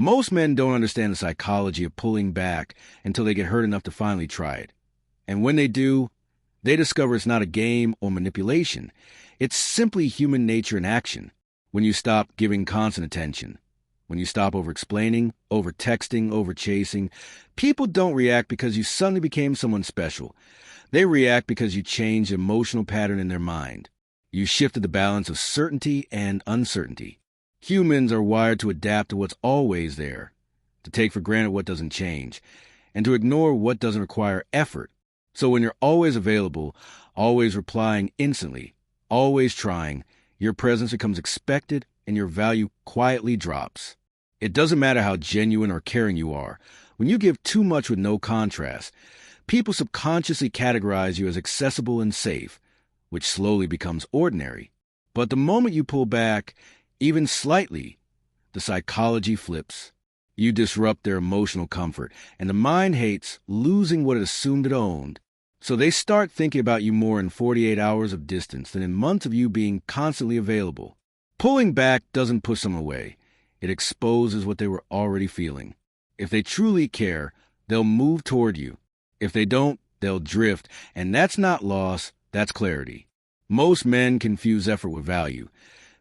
Most men don't understand the psychology of pulling back until they get hurt enough to finally try it. And when they do, they discover it's not a game or manipulation. It's simply human nature in action. When you stop giving constant attention, when you stop over-explaining, over-texting, over-chasing, people don't react because you suddenly became someone special. They react because you changed the emotional pattern in their mind. You shifted the balance of certainty and uncertainty. Humans are wired to adapt to what's always there, to take for granted what doesn't change, and to ignore what doesn't require effort. So when you're always available, always replying instantly, always trying, your presence becomes expected and your value quietly drops. It doesn't matter how genuine or caring you are. When you give too much with no contrast, people subconsciously categorize you as accessible and safe, which slowly becomes ordinary. But the moment you pull back, even slightly, the psychology flips. You disrupt their emotional comfort, and the mind hates losing what it assumed it owned. So they start thinking about you more in 48 hours of distance than in months of you being constantly available. Pulling back doesn't push them away. It exposes what they were already feeling. If they truly care, they'll move toward you. If they don't, they'll drift, and that's not loss, that's clarity. Most men confuse effort with value,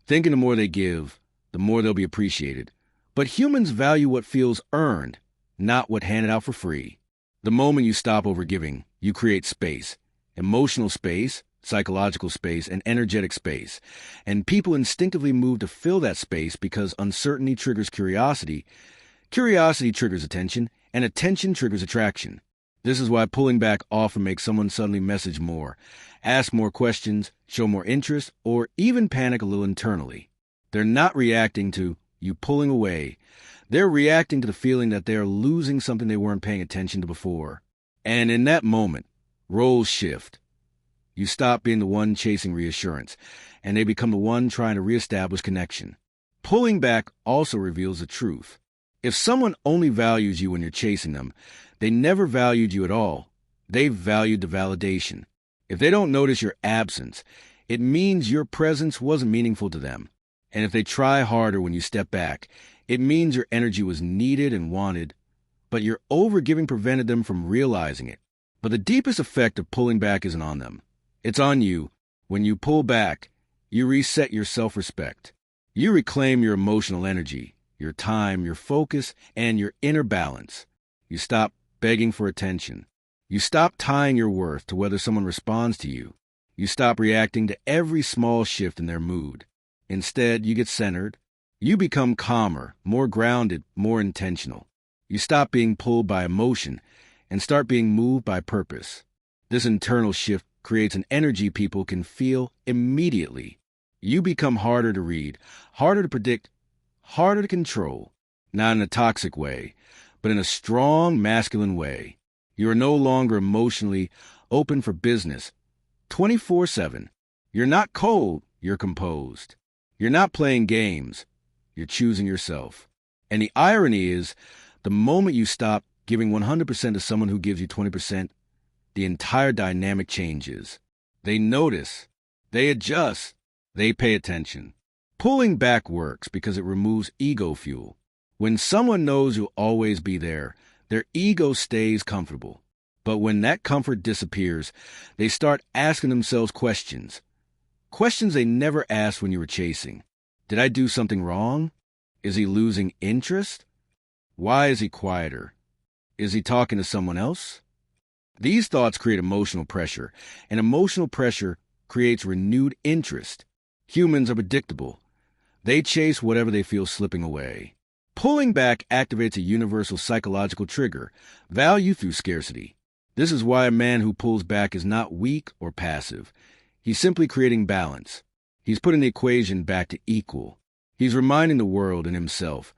thinking the more they give, the more they'll be appreciated. But humans value what feels earned, not what handed out for free. The moment you stop overgiving, you create space, emotional space, psychological space, and energetic space. And people instinctively move to fill that space because uncertainty triggers curiosity, curiosity triggers attention, and attention triggers attraction. This is why pulling back often makes someone suddenly message more, ask more questions, show more interest, or even panic a little internally. They're not reacting to you pulling away. They're reacting to the feeling that they are losing something they weren't paying attention to before. And in that moment, roles shift. You stop being the one chasing reassurance, and they become the one trying to reestablish connection. Pulling back also reveals the truth. If someone only values you when you're chasing them, they never valued you at all. They valued the validation. If they don't notice your absence, it means your presence wasn't meaningful to them. And if they try harder when you step back, it means your energy was needed and wanted, but your overgiving prevented them from realizing it. But the deepest effect of pulling back isn't on them. It's on you. When you pull back, you reset your self-respect. You reclaim your emotional energy, your time, your focus, and your inner balance. You stop begging for attention. You stop tying your worth to whether someone responds to you. You stop reacting to every small shift in their mood. Instead, you get centered. You become calmer, more grounded, more intentional. You stop being pulled by emotion and start being moved by purpose. This internal shift creates an energy people can feel immediately. You become harder to read, harder to predict, harder to control. Not in a toxic way, but in a strong, masculine way. You are no longer emotionally open for business 24/7. You're not cold, you're composed. You're not playing games, you're choosing yourself. And the irony is, the moment you stop giving 100% to someone who gives you 20%, the entire dynamic changes. They notice, they adjust, they pay attention. Pulling back works because it removes ego fuel. When someone knows you'll always be there, their ego stays comfortable. But when that comfort disappears, they start asking themselves questions. Questions they never asked when you were chasing. Did I do something wrong? Is he losing interest? Why is he quieter? Is he talking to someone else? These thoughts create emotional pressure, and emotional pressure creates renewed interest. Humans are predictable. They chase whatever they feel slipping away. Pulling back activates a universal psychological trigger, value through scarcity. This is why a man who pulls back is not weak or passive. He's simply creating balance. He's putting the equation back to equal. He's reminding the world and himself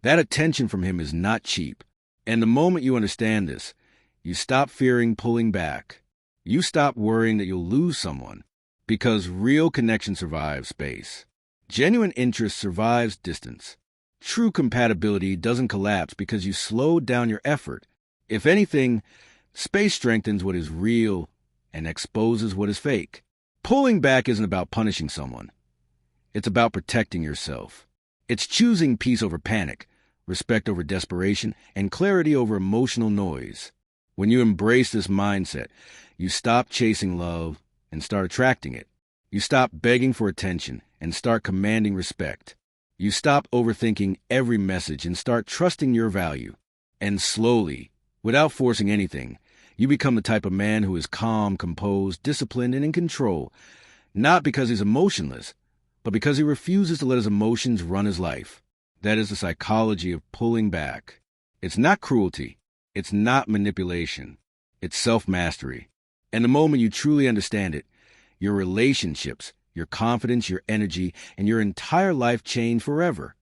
that attention from him is not cheap. And the moment you understand this, you stop fearing pulling back. You stop worrying that you'll lose someone, because real connection survives space. Genuine interest survives distance. True compatibility doesn't collapse because you slowed down your effort. If anything, space strengthens what is real and exposes what is fake. Pulling back isn't about punishing someone. It's about protecting yourself. It's choosing peace over panic, respect over desperation, and clarity over emotional noise. When you embrace this mindset, you stop chasing love and start attracting it. You stop begging for attention and start commanding respect. You stop overthinking every message and start trusting your value. And slowly, without forcing anything, you become the type of man who is calm, composed, disciplined, and in control, not because he's emotionless, but because he refuses to let his emotions run his life. That is the psychology of pulling back. It's not cruelty. It's not manipulation. It's self-mastery. And the moment you truly understand it, your relationships, your confidence, your energy, and your entire life change forever.